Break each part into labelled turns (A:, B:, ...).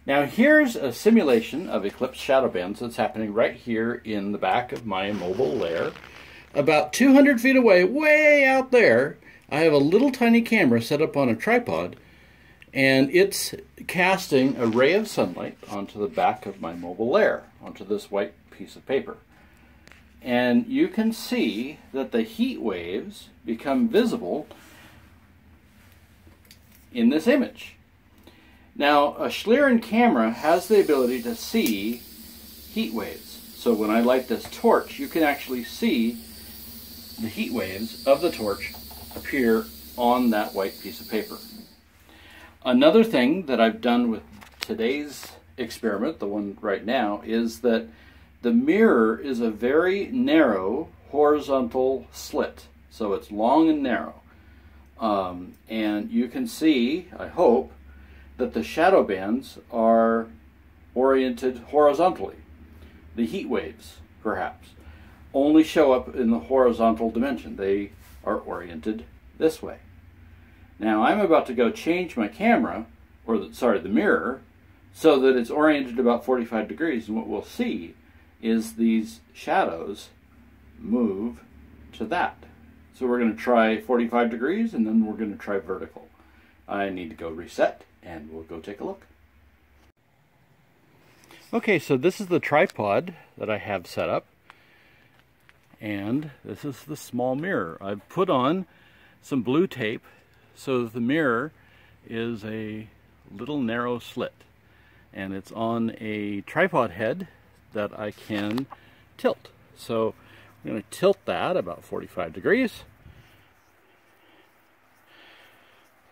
A: Now here's a simulation of eclipse shadow bands that's happening right here in the back of my mobile lair. About 200 feet away, way out there, I have a little tiny camera set up on a tripod, and it's casting a ray of sunlight onto the back of my mobile lair, onto this white piece of paper. And you can see that the heat waves become visible in this image. Now, a Schlieren camera has the ability to see heat waves. So when I light this torch, you can actually see the heat waves of the torch appear on that white piece of paper. Another thing that I've done with today's experiment, the one right now, is that the mirror is a very narrow horizontal slit. So it's long and narrow. And you can see, I hope, that the shadow bands are oriented horizontally. The heat waves, perhaps, only show up in the horizontal dimension. They are oriented this way. Now I'm about to go change my camera, or the mirror, so that it's oriented about 45 degrees, and what we'll see is these shadows move to that. So we're going to try 45 degrees, and then we're going to try vertical. I need to go reset, and we'll go take a look. Okay, so this is the tripod that I have set up, and this is the small mirror. I've put on some blue tape so that the mirror is a little narrow slit, and it's on a tripod head that I can tilt. So I'm going to tilt that about 45 degrees,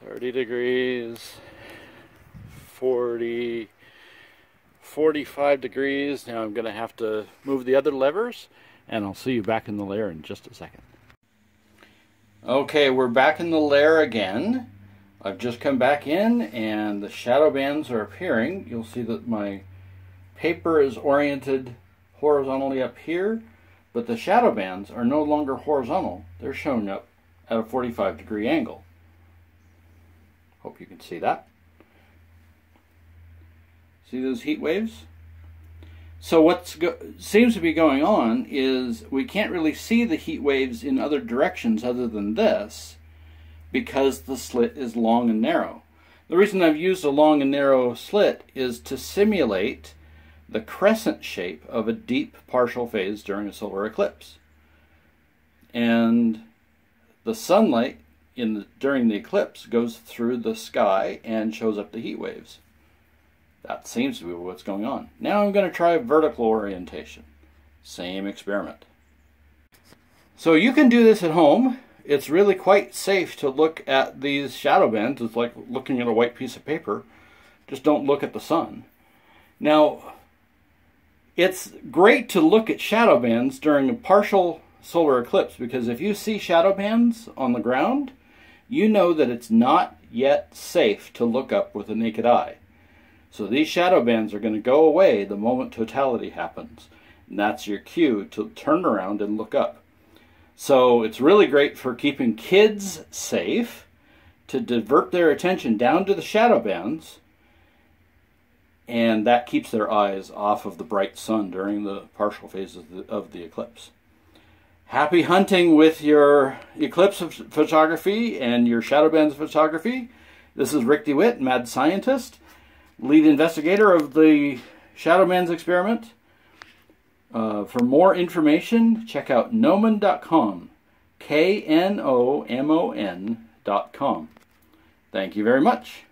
A: 30 degrees, 40, 45 degrees. Now I'm going to have to move the other levers, and I'll see you back in the lair in just a second. Okay, we're back in the lair again. I've just come back in, and the shadow bands are appearing. You'll see that my paper is oriented horizontally up here, but the shadow bands are no longer horizontal. They're showing up at a 45-degree angle. Hope you can see that. See those heat waves? So what seems to be going on is we can't really see the heat waves in other directions other than this, because the slit is long and narrow. The reason I've used a long and narrow slit is to simulate the crescent shape of a deep partial phase during a solar eclipse. And the sunlight during the eclipse goes through the sky and shows up the heat waves. That seems to be what's going on. Now I'm going to try vertical orientation. Same experiment. So you can do this at home. It's really quite safe to look at these shadow bands. It's like looking at a white piece of paper. Just don't look at the sun. Now, it's great to look at shadow bands during a partial solar eclipse, because if you see shadow bands on the ground, you know that it's not yet safe to look up with the naked eye. So these shadow bands are going to go away the moment totality happens. And that's your cue to turn around and look up. So it's really great for keeping kids safe, to divert their attention down to the shadow bands, and that keeps their eyes off of the bright sun during the partial phases of the eclipse. Happy hunting with your eclipse photography and your shadow bands photography. This is Rick DeWitt, Mad Scientist, lead investigator of the Shadowbands experiment. For more information, check out Knomon.com, Knomon.com. Thank you very much.